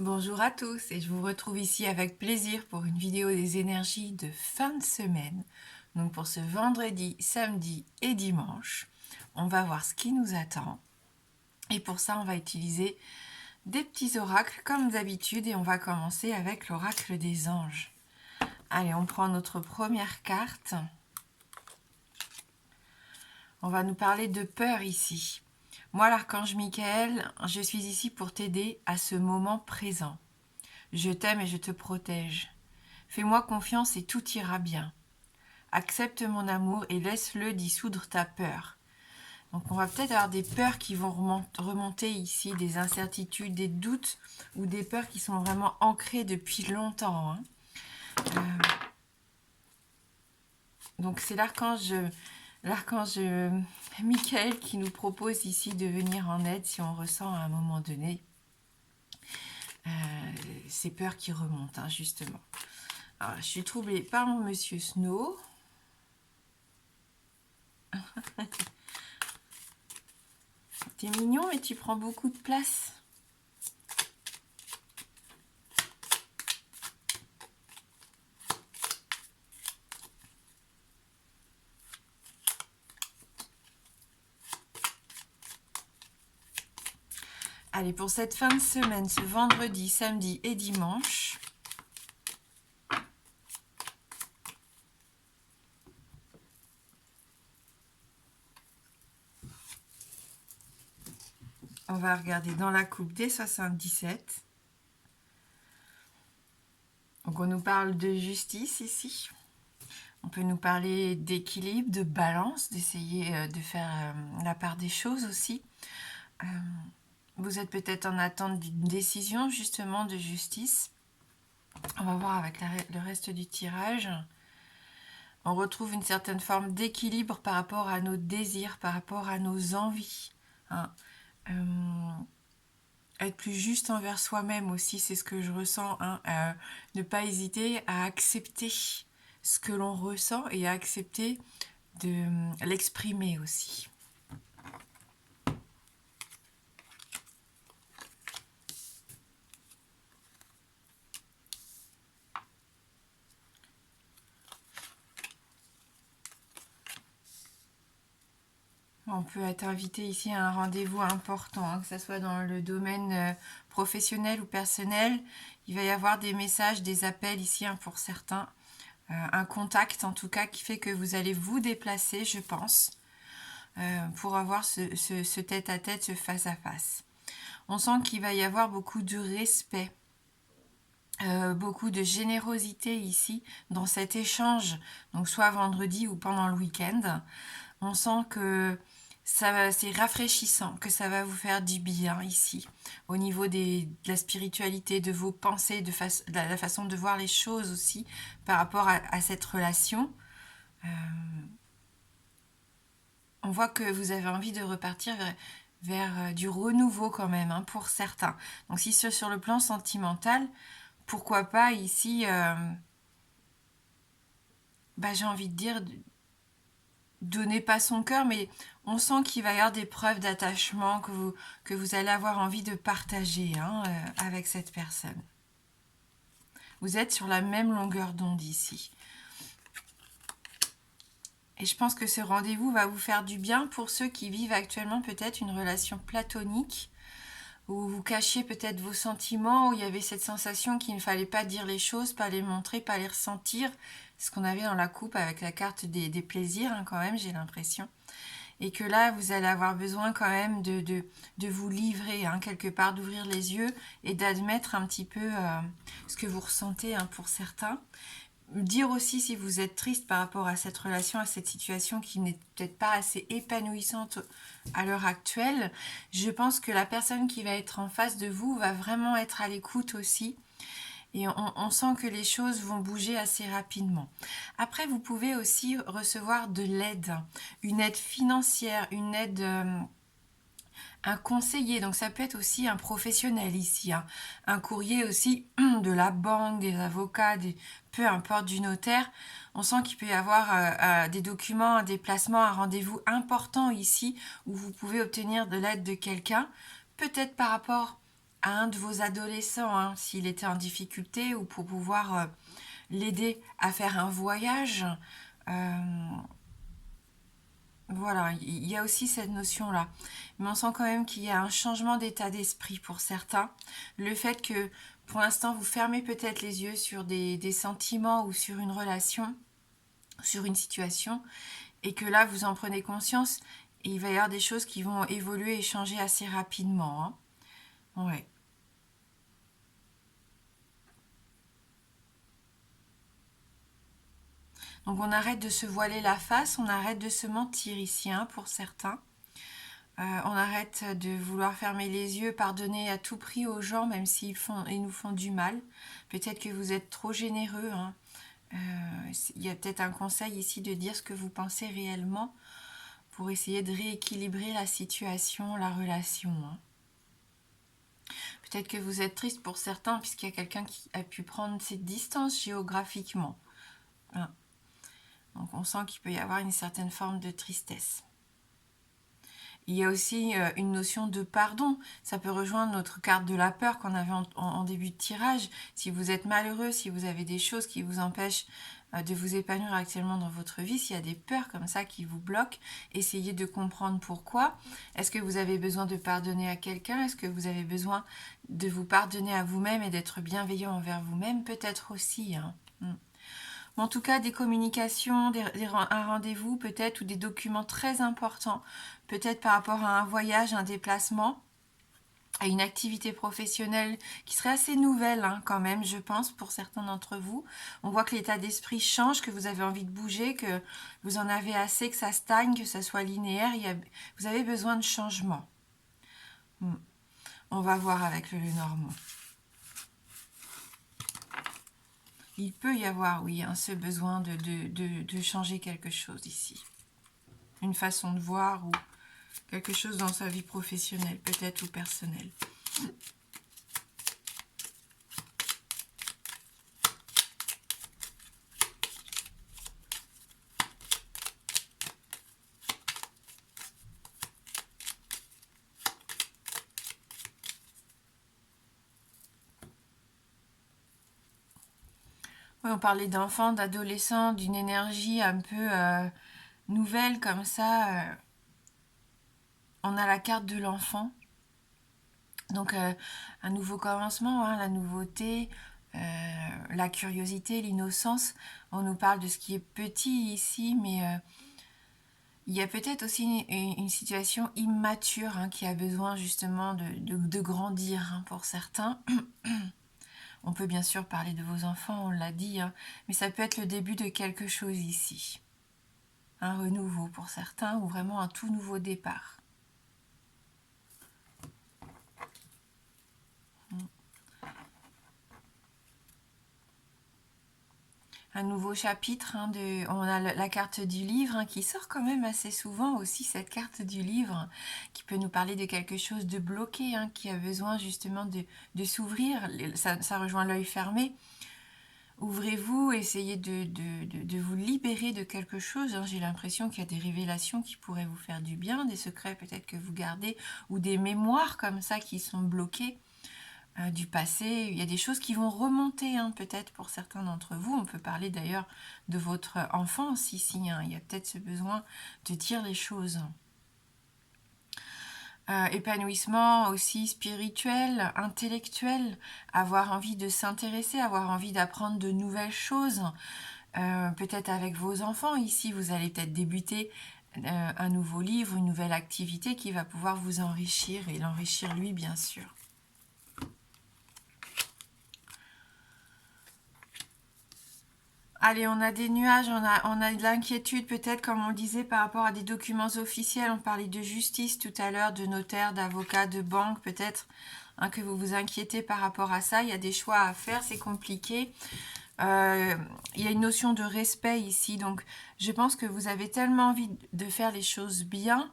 Bonjour à tous et je vous retrouve ici avec plaisir pour une vidéo des énergies de fin de semaine. Donc pour ce vendredi, samedi et dimanche, on va voir ce qui nous attend. Et pour ça, on va utiliser des petits oracles comme d'habitude et on va commencer avec l'oracle des anges. Allez, on prend notre première carte. On va nous parler de peur ici. Moi, l'archange Michael, je suis ici pour t'aider à ce moment présent. Je t'aime et je te protège. Fais-moi confiance et tout ira bien. Accepte mon amour et laisse-le dissoudre ta peur. Donc on va peut-être avoir des peurs qui vont remonter ici, des incertitudes, des doutes ou des peurs qui sont vraiment ancrées depuis longtemps. Donc c'est l'archange Michael qui nous propose ici de venir en aide si on ressent à un moment donné ces peurs qui remontent, justement. Alors, je suis troublée par mon monsieur Snow. T'es mignon, mais tu prends beaucoup de place. Allez, pour cette fin de semaine, ce vendredi, samedi et dimanche, on va regarder dans la coupe des 77. Donc on nous parle de justice ici. On peut nous parler d'équilibre, de balance, d'essayer de faire la part des choses aussi. Vous êtes peut-être en attente d'une décision justement de justice. On va voir avec le reste du tirage. On retrouve une certaine forme d'équilibre par rapport à nos désirs, par rapport à nos envies. Être plus juste envers soi-même aussi, c'est ce que je ressens. Ne pas hésiter à accepter ce que l'on ressent et à accepter de l'exprimer aussi. On peut être invité ici à un rendez-vous important, que ce soit dans le domaine professionnel ou personnel. Il va y avoir des messages, des appels ici pour certains. Un contact en tout cas qui fait que vous allez vous déplacer, je pense, pour avoir ce tête-à-tête, ce face-à-face. On sent qu'il va y avoir beaucoup de respect, beaucoup de générosité ici dans cet échange, donc soit vendredi ou pendant le week-end. On sent que c'est rafraîchissant, que ça va vous faire du bien ici, au niveau de la spiritualité, de vos pensées, de la façon de voir les choses aussi par rapport à cette relation. On voit que vous avez envie de repartir vers du renouveau quand même, pour certains. Donc si c'est sur le plan sentimental, pourquoi pas ici, j'ai envie de dire, donner pas son cœur, mais on sent qu'il va y avoir des preuves d'attachement que vous allez avoir envie de partager avec cette personne. Vous êtes sur la même longueur d'onde ici. Et je pense que ce rendez-vous va vous faire du bien pour ceux qui vivent actuellement peut-être une relation platonique, où vous cachiez peut-être vos sentiments, où il y avait cette sensation qu'il ne fallait pas dire les choses, pas les montrer, pas les ressentir. C'est ce qu'on avait dans la coupe avec la carte des plaisirs, quand même, j'ai l'impression. Et que là, vous allez avoir besoin quand même de vous livrer, quelque part, d'ouvrir les yeux et d'admettre un petit peu ce que vous ressentez pour certains. Dire aussi si vous êtes triste par rapport à cette relation, à cette situation qui n'est peut-être pas assez épanouissante à l'heure actuelle. Je pense que la personne qui va être en face de vous va vraiment être à l'écoute aussi. Et on sent que les choses vont bouger assez rapidement. Après, vous pouvez aussi recevoir de l'aide, une aide financière, une aide... un conseiller, donc ça peut être aussi un professionnel ici, un courrier aussi de la banque, des avocats, peu importe, du notaire. On sent qu'il peut y avoir des documents, un déplacement, un rendez-vous important ici où vous pouvez obtenir de l'aide de quelqu'un, peut-être par rapport à un de vos adolescents, hein, s'il était en difficulté, ou pour pouvoir l'aider à faire un voyage. Voilà, il y a aussi cette notion-là. Mais on sent quand même qu'il y a un changement d'état d'esprit pour certains. Le fait que, pour l'instant, vous fermez peut-être les yeux sur des sentiments ou sur une relation, sur une situation, et que là, vous en prenez conscience, et il va y avoir des choses qui vont évoluer et changer assez rapidement, hein. Ouais. Donc on arrête de se voiler la face, on arrête de se mentir ici, hein, pour certains. On arrête de vouloir fermer les yeux, pardonner à tout prix aux gens, même ils nous font du mal. Peut-être que vous êtes trop généreux, hein. Il y a peut-être un conseil ici de dire ce que vous pensez réellement pour essayer de rééquilibrer la situation, la relation, hein. Peut-être que vous êtes triste pour certains, puisqu'il y a quelqu'un qui a pu prendre cette distance géographiquement, hein. Donc on sent qu'il peut y avoir une certaine forme de tristesse. Il y a aussi une notion de pardon. Ça peut rejoindre notre carte de la peur qu'on avait en début de tirage. Si vous êtes malheureux, si vous avez des choses qui vous empêchent de vous épanouir actuellement dans votre vie, s'il y a des peurs comme ça qui vous bloquent, essayez de comprendre pourquoi. Est-ce que vous avez besoin de pardonner à quelqu'un? Est-ce que vous avez besoin de vous pardonner à vous-même et d'être bienveillant envers vous-même? Peut-être aussi, hein. En tout cas, des communications, un rendez-vous peut-être, ou des documents très importants, peut-être par rapport à un voyage, un déplacement, à une activité professionnelle qui serait assez nouvelle, hein, quand même, je pense, pour certains d'entre vous. On voit que l'état d'esprit change, que vous avez envie de bouger, que vous en avez assez, que ça stagne, que ça soit linéaire. Vous avez besoin de changement. On va voir avec le Lenormand. Il peut y avoir, oui, hein, ce besoin de changer quelque chose ici. Une façon de voir ou quelque chose dans sa vie professionnelle, peut-être, ou personnelle. Oui, on parlait d'enfants, d'adolescents, d'une énergie un peu nouvelle comme ça. On a la carte de l'enfant. Donc un nouveau commencement, hein, la nouveauté, la curiosité, l'innocence. On nous parle de ce qui est petit ici, mais il y a peut-être aussi une situation immature, hein, qui a besoin justement de grandir, hein, pour certains. On peut bien sûr parler de vos enfants, on l'a dit, hein, mais ça peut être le début de quelque chose ici. Un renouveau pour certains, ou vraiment un tout nouveau départ. Un nouveau chapitre, hein, on a la carte du livre, hein, qui sort quand même assez souvent aussi, cette carte du livre, qui peut nous parler de quelque chose de bloqué, hein, qui a besoin justement de s'ouvrir. Ça rejoint l'œil fermé. Ouvrez-vous, essayez de vous libérer de quelque chose, hein. J'ai l'impression qu'il y a des révélations qui pourraient vous faire du bien, des secrets peut-être que vous gardez, ou des mémoires comme ça qui sont bloquées. Du passé. Il y a des choses qui vont remonter, hein, peut-être pour certains d'entre vous. On peut parler d'ailleurs de votre enfance ici, hein. Il y a peut-être ce besoin de dire les choses. Épanouissement aussi spirituel, intellectuel, avoir envie de s'intéresser, avoir envie d'apprendre de nouvelles choses. Peut-être avec vos enfants ici, vous allez peut-être débuter un nouveau livre, une nouvelle activité qui va pouvoir vous enrichir, et l'enrichir lui, bien sûr. Allez, on a des nuages, on a de l'inquiétude peut-être, comme on le disait, par rapport à des documents officiels. On parlait de justice tout à l'heure, de notaire, d'avocat, de banque peut-être, hein, que vous vous inquiétez par rapport à ça. Il y a des choix à faire, c'est compliqué. Il y a une notion de respect ici, donc je pense que vous avez tellement envie de faire les choses bien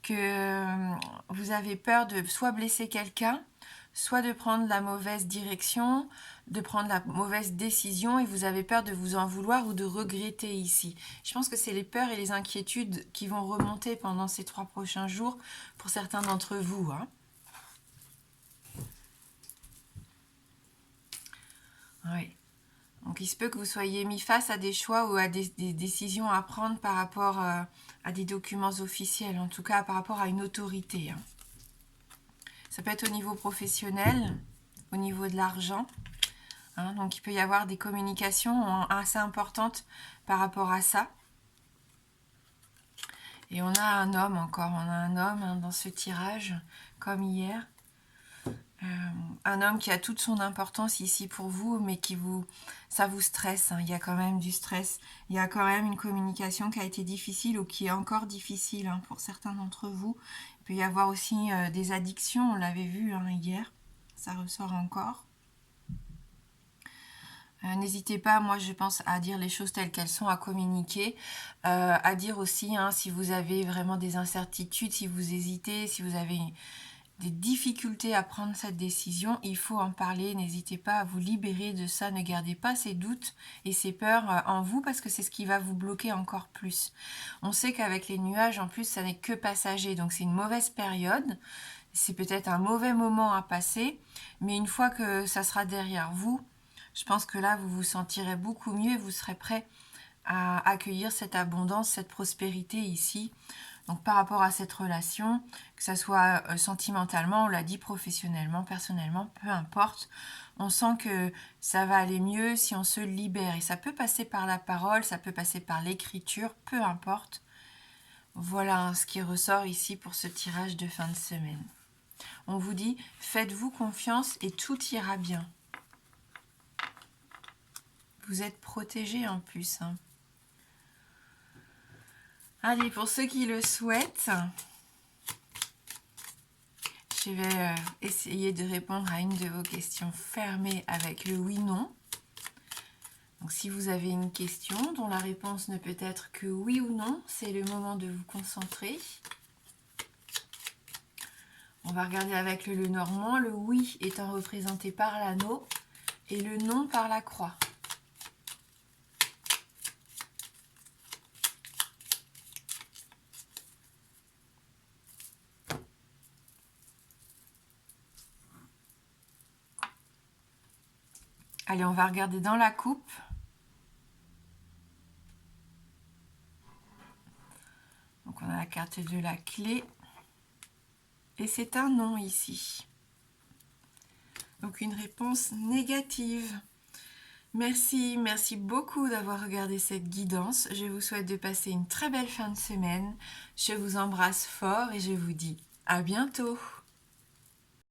que vous avez peur de soit blesser quelqu'un, soit de prendre la mauvaise direction, de prendre la mauvaise décision, et vous avez peur de vous en vouloir ou de regretter ici. Je pense que c'est les peurs et les inquiétudes qui vont remonter pendant ces 3 prochains jours pour certains d'entre vous, hein. Oui. Donc il se peut que vous soyez mis face à des choix ou à des décisions à prendre par rapport à des documents officiels, en tout cas par rapport à une autorité. Hein. Ça peut être au niveau professionnel, au niveau de l'argent. Hein, donc il peut y avoir des communications assez importantes par rapport à ça. Et on a un homme encore, on a un homme hein, dans ce tirage, comme hier. Un homme qui a toute son importance ici pour vous, mais ça vous stresse. Hein. Il y a quand même du stress. Il y a quand même une communication qui a été difficile ou qui est encore difficile hein, pour certains d'entre vous. Il peut y avoir aussi des addictions, on l'avait vu hein, hier. Ça ressort encore. N'hésitez pas, moi je pense, à dire les choses telles qu'elles sont, à communiquer, à dire aussi hein, si vous avez vraiment des incertitudes, si vous hésitez, si vous avez des difficultés à prendre cette décision, il faut en parler, n'hésitez pas à vous libérer de ça, ne gardez pas ces doutes et ces peurs en vous parce que c'est ce qui va vous bloquer encore plus. On sait qu'avec les nuages, en plus, ça n'est que passager, donc c'est une mauvaise période, c'est peut-être un mauvais moment à passer, mais une fois que ça sera derrière vous, je pense que là, vous vous sentirez beaucoup mieux et vous serez prêt à accueillir cette abondance, cette prospérité ici. Donc par rapport à cette relation, que ça soit sentimentalement, on l'a dit professionnellement, personnellement, peu importe, on sent que ça va aller mieux si on se libère. Et ça peut passer par la parole, ça peut passer par l'écriture, peu importe. Voilà ce qui ressort ici pour ce tirage de fin de semaine. On vous dit, faites-vous confiance et tout ira bien. Vous êtes protégés en plus. Hein. Allez, pour ceux qui le souhaitent, je vais essayer de répondre à une de vos questions fermées avec le oui-non. Donc si vous avez une question dont la réponse ne peut être que oui ou non, c'est le moment de vous concentrer. On va regarder avec le Lenormand, le oui étant représenté par l'anneau et le non par la croix. Allez, on va regarder dans la coupe. Donc on a la carte de la clé. Et c'est un non ici. Donc une réponse négative. Merci beaucoup d'avoir regardé cette guidance. Je vous souhaite de passer une très belle fin de semaine. Je vous embrasse fort et je vous dis à bientôt.